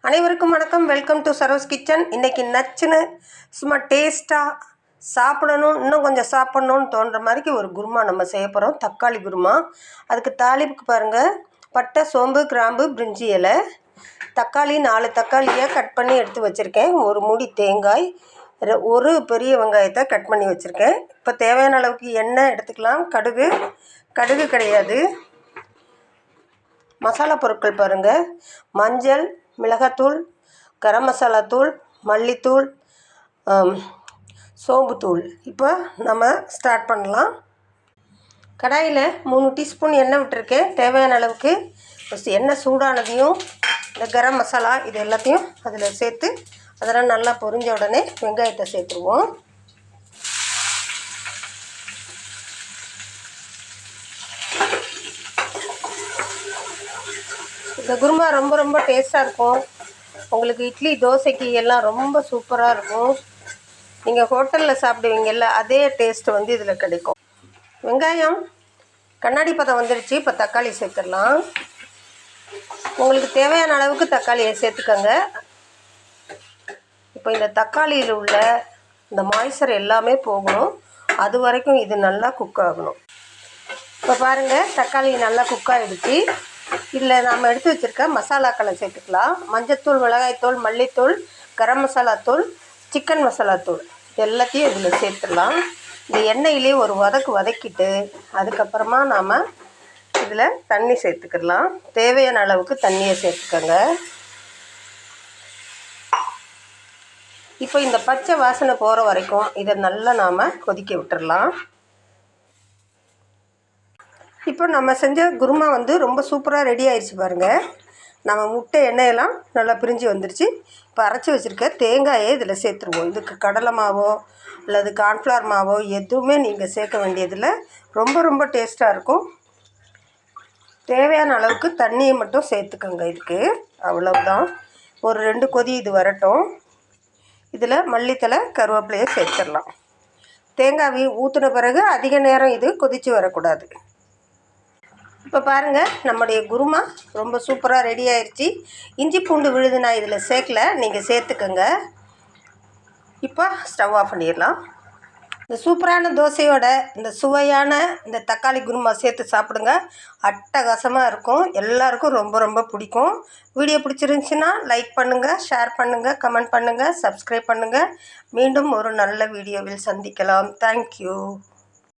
அனைவருக்கும் வணக்கம். Welcome to Saro's kitchen. இன்றைக்கி நச்சுன்னு சும்மா டேஸ்ட்டாக சாப்பிடணும், இன்னும் கொஞ்சம் சாப்பிட்ணுன்னு தோன்ற மாதிரிக்கு ஒரு குருமா நம்ம செய்ய போகிறோம். தக்காளி குருமா. அதுக்கு தாளிப்புக்கு பாருங்கள், பட்டை, சோம்பு, கிராம்பு, பிரிஞ்சி இலை, தக்காளி 4 தக்காளியை கட் பண்ணி எடுத்து வச்சுருக்கேன், ஒரு மூடி தேங்காய், ஒரு பெரிய வெங்காயத்தை கட் பண்ணி வச்சுருக்கேன். இப்போ தேவையான அளவுக்கு எண்ணெய் எடுத்துக்கலாம். கடுகு கிடையாது. மசாலா பொருட்கள் பாருங்கள், மஞ்சள், மிளகாத்தூள், கரம் மசாலா தூள், மல்லித்தூள், சோம்புத்தூள். இப்போ நம்ம ஸ்டார்ட் பண்ணலாம். கடாயில் 3 டீஸ்பூன் எண்ணெய் விட்டுருக்கேன், தேவையான அளவுக்கு. ஃபஸ்ட்டு எண்ணெய் சூடானதையும் இந்த கரம் மசாலா இது எல்லாத்தையும் அதில் சேர்த்து அதெல்லாம் நல்லா பொரிஞ்ச உடனே வெங்காயத்தை சேர்த்துருவோம். இந்த குருமா ரொம்ப டேஸ்ட்டாக இருக்கும். உங்களுக்கு இட்லி, தோசைக்கு எல்லாம் ரொம்ப சூப்பராக இருக்கும். நீங்கள் ஹோட்டலில் சாப்பிடுவீங்கள்ல, அதே டேஸ்ட்டு வந்து இதில் கிடைக்கும். வெங்காயம் கண்ணாடி பதம் வந்துடுச்சு. இப்போ தக்காளி சேர்த்துடலாம். உங்களுக்கு தேவையான அளவுக்கு தக்காளியை சேர்த்துக்கோங்க. இப்போ இந்த தக்காளியில் உள்ள இந்த மாய்ச்சர் எல்லாமே போகணும், அது வரைக்கும் இது நல்லா குக் ஆகணும். இப்போ பாருங்கள், தக்காளி நல்லா குக் ஆகிடுச்சு. இதில் நாம் எடுத்து வச்சுருக்க மசாலாக்களை சேர்த்துக்கலாம். மஞ்சத்தூள், மிளகாய்த்தூள், மல்லித்தூள், கரம் மசாலா தூள், சிக்கன் மசாலா தூள் எல்லாத்தையும் இதில் சேர்த்துடலாம். இந்த எண்ணெயிலே ஒரு வதக்கிட்டு அதுக்கப்புறமா நாம் இதில் தண்ணி சேர்த்துக்கலாம். தேவையான அளவுக்கு தண்ணியை சேர்த்துக்கோங்க. இப்போ இந்த பச்சை வாசனை போகிற வரைக்கும் இதை நல்லா நாம் கொதிக்க விட்டுடலாம். இப்போ நம்ம செஞ்ச குருமா வந்து ரொம்ப சூப்பராக ரெடி ஆயிடுச்சு பாருங்கள். நம்ம முட்டை எண்ணெயெல்லாம் நல்லா பிரிஞ்சு வந்துடுச்சு. இப்போ அரைச்சி வச்சுருக்க தேங்காயை இதில் சேர்த்துருவோம். இதுக்கு கடலை மாவோ அல்லது கார்ன்ஃப்ளவர் மாவோ எதுவுமே நீங்கள் சேர்க்க வேண்டியதில்லை. ரொம்ப டேஸ்ட்டாக இருக்கும். தேவையான அளவுக்கு தண்ணியை மட்டும் சேர்த்துக்கோங்க. இதுக்கு அவ்வளவுதான். ஒரு 2 கொதி இது வரட்டும். இதில் மல்லித்தலை, கருவேப்பிலையை சேர்த்துடலாம். தேங்காய் ஊற்றின பிறகு அதிக நேரம் இது கொதித்து வரக்கூடாது. இப்போ பாருங்கள், நம்முடைய குருமா ரொம்ப சூப்பராக ரெடி ஆயிடுச்சு. இஞ்சி பூண்டு விழுது நான் இதில் சேர்க்கல, நீங்கள் சேர்த்துக்கோங்க. இப்போ ஸ்டவ் ஆஃப் பண்ணிடலாம். இந்த சூப்பரான தோசையோட இந்த சுவையான இந்த தக்காளி குருமா சேர்த்து சாப்பிடுங்க. அட்டகாசமாக இருக்கும். எல்லாருக்கும் ரொம்ப பிடிக்கும். வீடியோ பிடிச்சிருந்துச்சின்னா லைக் பண்ணுங்கள், ஷேர் பண்ணுங்கள், கமெண்ட் பண்ணுங்கள், சப்ஸ்கிரைப் பண்ணுங்கள். மீண்டும் ஒரு நல்ல வீடியோவில் சந்திக்கலாம். தேங்க்யூ.